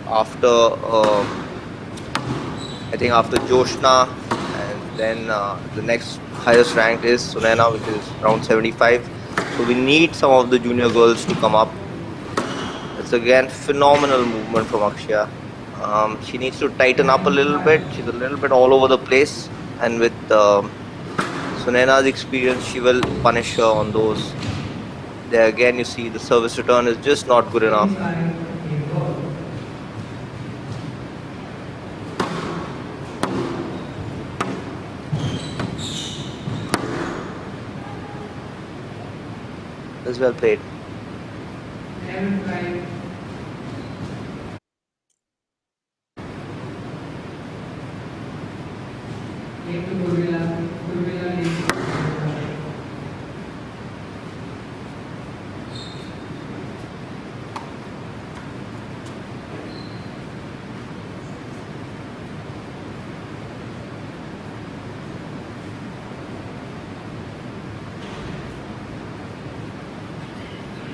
after I think after Joshna, and then the next highest ranked is Sunayna, which is around 75. So we need some of the junior girls to come up. It's again phenomenal movement from Akshaya. She needs to tighten up a little bit. She's a little bit all over the place, and with Sunayna's experience, she will punish her on those. There again, you see the service return is just not good enough. It's well played.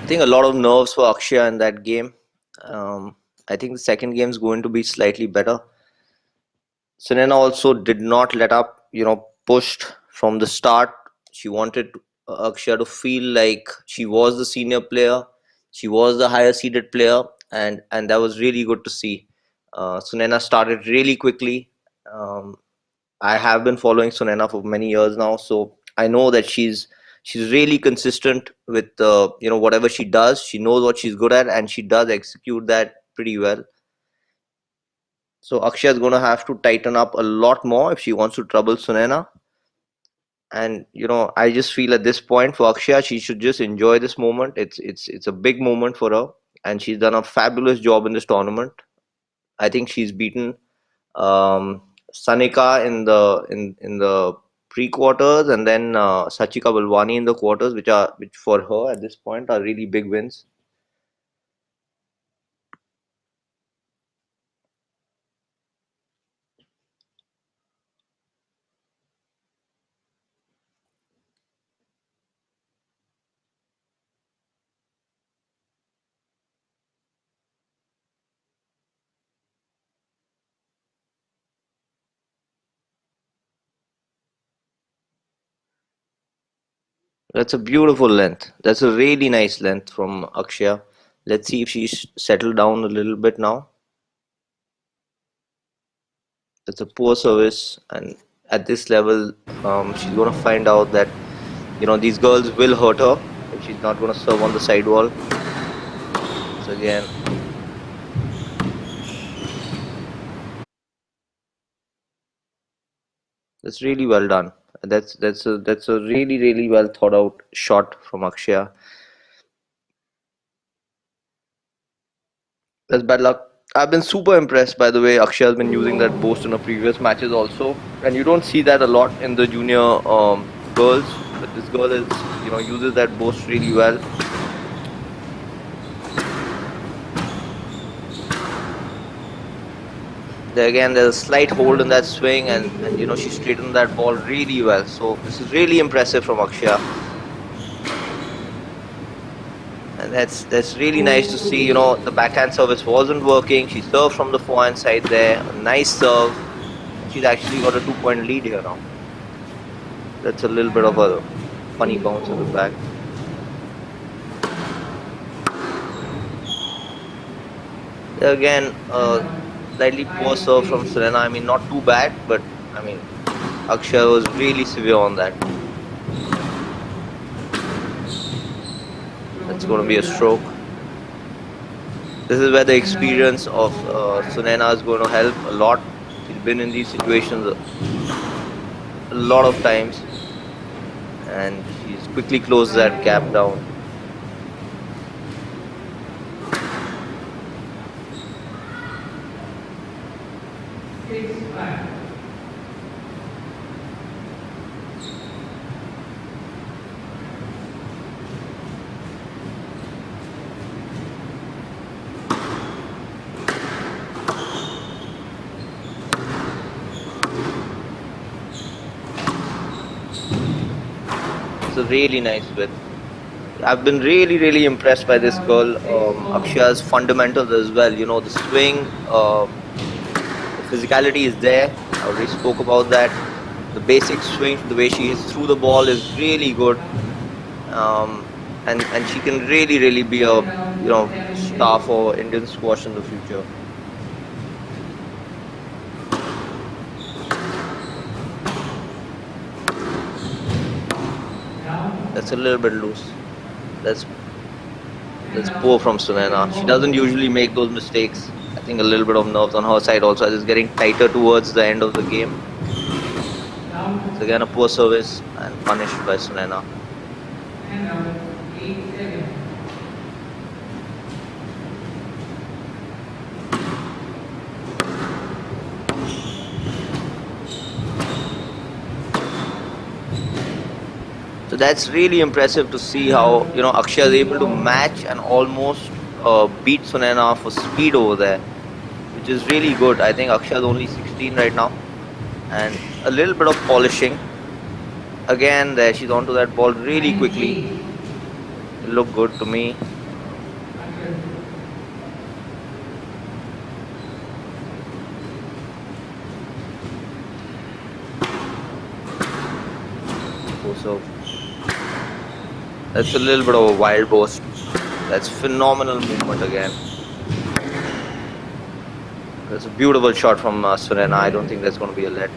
I think a lot of nerves for Akshaya in that game. I think the second game is going to be slightly better. Sunayna also did not let up, pushed from the start. She wanted Akshaya to feel like she was the senior player, she was the higher seeded player, and that was really good to see. Sunayna started really quickly. Um, I have been following Sunayna for many years now, so I know that she's really consistent with whatever she does. She knows what she's good at, and she does execute that pretty well. So Akshaya is going to have to tighten up a lot more if she wants to trouble Sunayna. And I just feel at this point for Akshaya, she should just enjoy this moment. It's a big moment for her, and she's done a fabulous job in this tournament. I think she's beaten Sanika in the pre-quarters, and then Sachika Balwani in the quarters, which for her at this point are really big wins. That's a beautiful length. That's a really nice length from Akshaya. Let's see if she's settled down a little bit now. It's a poor service, and at this level, she's going to find out that these girls will hurt her if she's not going to serve on the sidewall. So again, that's really well done. That's a really well thought out shot from Akshaya. That's bad luck. I've been super impressed by the way Akshaya has been using that boast in her previous matches also, and you don't see that a lot in the junior girls. But this girl is, uses that boast really well. There again, there's a slight hold in that swing, and she straightened that ball really well. So this is really impressive from Akshaya. And that's really nice to see. The backhand service wasn't working. She served from the forehand side there. A nice serve. She's actually got a 2-point lead here now. That's a little bit of a funny bounce in the back. There again, slightly poor serve from Sunayna. I mean, not too bad, but I mean, Akshaya was really severe on that. That's going to be a stroke. This is where the experience of Sunayna is going to help a lot. She's been in these situations a lot of times, and she's quickly closed that gap down. It's a really nice width. I've been really impressed by this girl. Akshaya's fundamentals as well. You know, the swing, the physicality is there. I already spoke about that. The basic swing, the way she hits through the ball is really good. And she can really be a star for Indian squash in the future. That's a little bit loose. That's that's poor from Sunayna. She doesn't usually make those mistakes. I think a little bit of nerves on her side also as it's getting tighter towards the end of the game. It's again a poor service and punished by Sunayna. So that's really impressive to see how Akshaya is able to match and almost beat Sunayna for speed over there, which is really good. I think Akshaya is only 16 right now, and a little bit of polishing. Again, there she's onto that ball really quickly. It looked good to me. So that's a little bit of a wild burst. That's phenomenal movement again. That's a beautiful shot from Sunayna. I don't think that's going to be a let.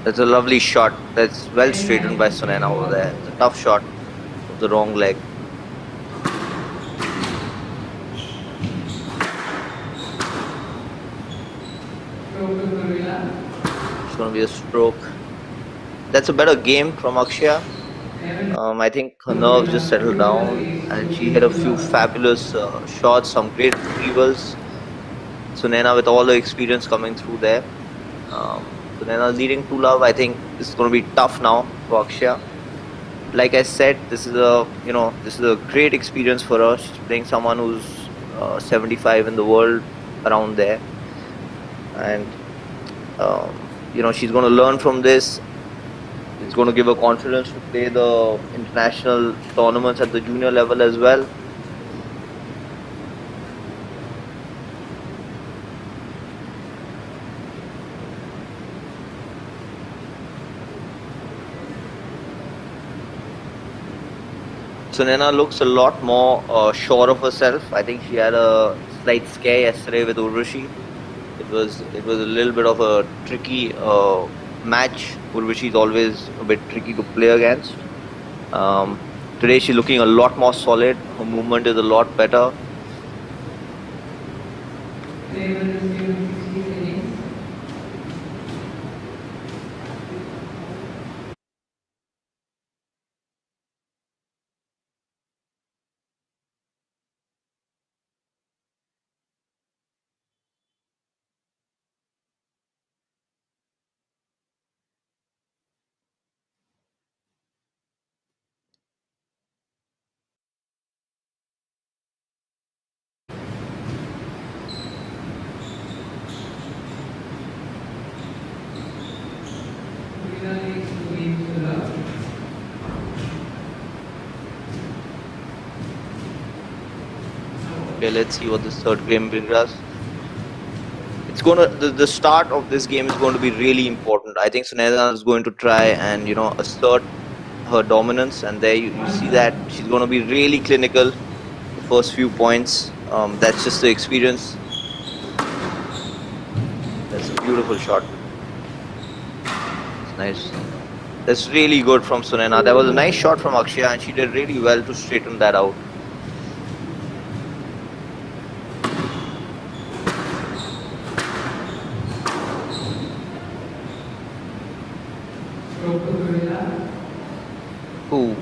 That's a lovely shot. That's well straightened by Sunayna over there. It's a tough shot of the wrong leg. It's going to be a stroke. That's a better game from Akshaya. I think her nerves just settled down and she had a few fabulous shots, some great retrievals. Sunayna with all the experience coming through there. Sunayna leading 2-love. I think this is going to be tough now for Akshaya. Like I said, this is a great experience for her. She's playing someone who's 75 in the world, around there, and she's going to learn from this. It's going to give her confidence to play the international tournaments at the junior level as well. Sunayna looks a lot more sure of herself. I think she had a slight scare yesterday with Urvashi. It was a little bit of a tricky match. Urvashi is always a bit tricky to play against. Today she's looking a lot more solid. Her movement is a lot better. Okay, let's see what this third game brings us. It's gonna the start of this game is going to be really important. I think Sunayna is going to try and assert her dominance, and there you see that she's going to be really clinical the first few points. That's just the experience. That's a beautiful shot. It's nice. That's really good from Sunayna. That was a nice shot from Akshaya, and she did really well to straighten that out. Ooh.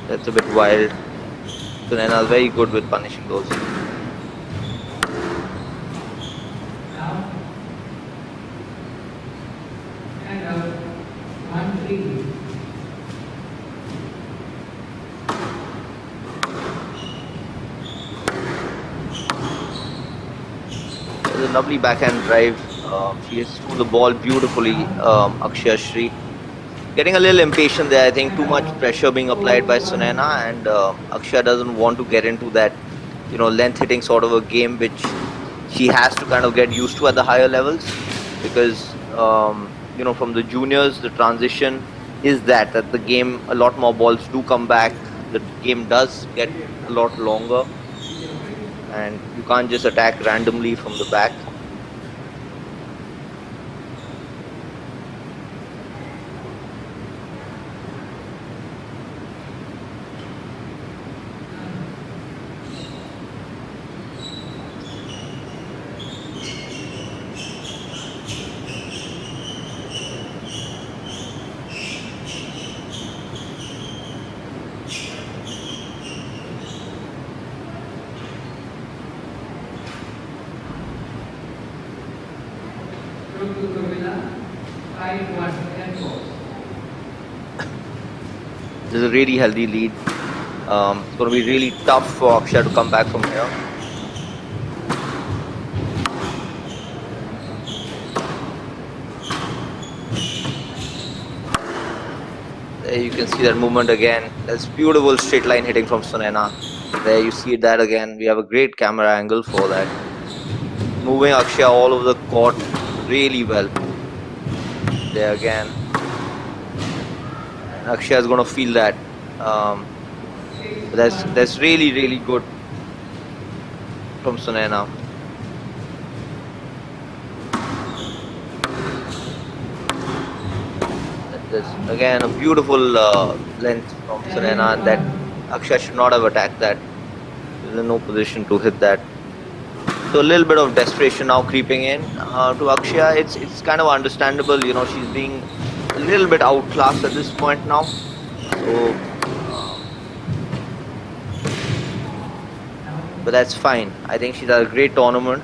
That's a bit wild. Sunayna is very good with punishing those. a lovely backhand drive. She has threw the ball beautifully, Akshaya Shri. Getting a little impatient there. I think too much pressure being applied by Sunayna, and Akshaya doesn't want to get into that, length hitting sort of a game, which she has to kind of get used to at the higher levels, because from the juniors, the transition is that the game, a lot more balls do come back. The game does get a lot longer, and you can't just attack randomly from the back. This is a really healthy lead. It's going to be really tough for Akshaya to come back from here. There you can see that movement again. That's beautiful straight line hitting from Sunayna. There you see that again. We have a great camera angle for that. Moving Akshaya all over the court really well. There again. And Akshaya is going to feel that. That's really, really good from Sunayna. There's again a beautiful length from Sunayna, and that Akshaya should not have attacked that. There's in no position to hit that. So a little bit of desperation now creeping in to Akshaya. It's kind of understandable, she's being a little bit outclassed at this point now. So, but that's fine. I think she's had a great tournament.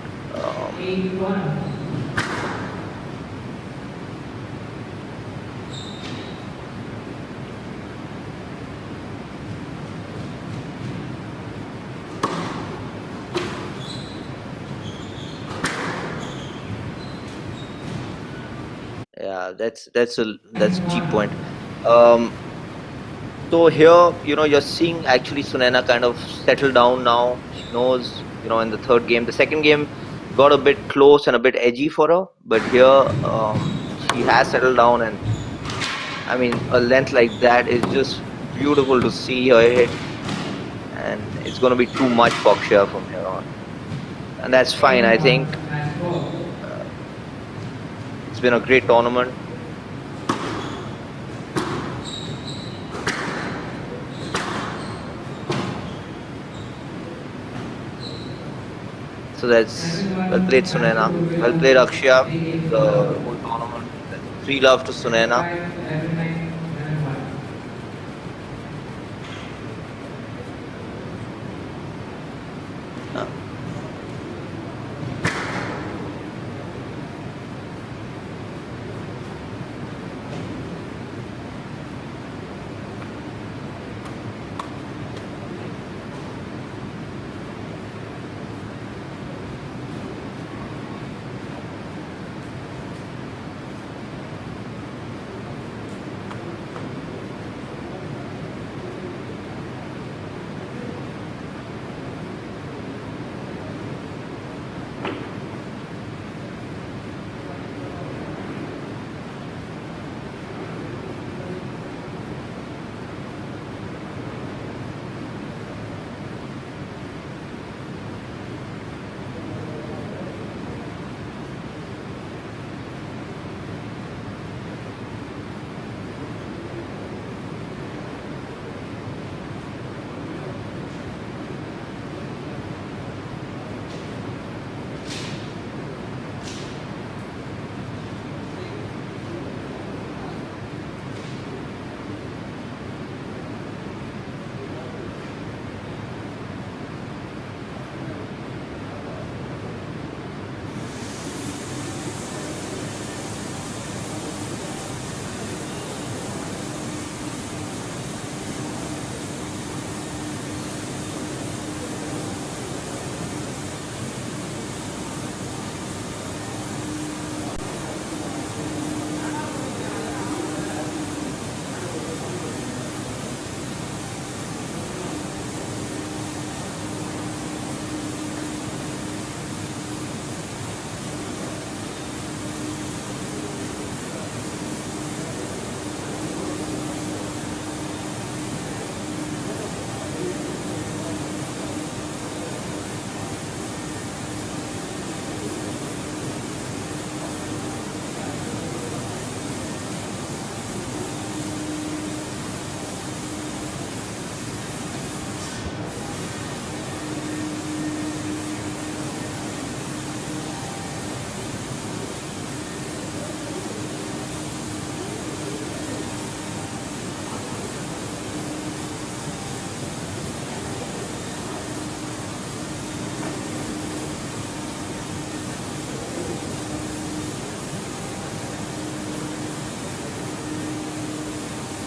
Yeah, that's a key point. So here, you're seeing actually Sunayna kind of settle down now. She knows, in the third game. The second game got a bit close and a bit edgy for her, but here she has settled down, and I mean, a length like that is just beautiful to see her hit, and it's going to be too much for Akshaya from here on, and that's fine. I think it's been a great tournament. So that's well played, Sunayna. Well played, Akshaya. The whole tournament. 3 love to Sunayna.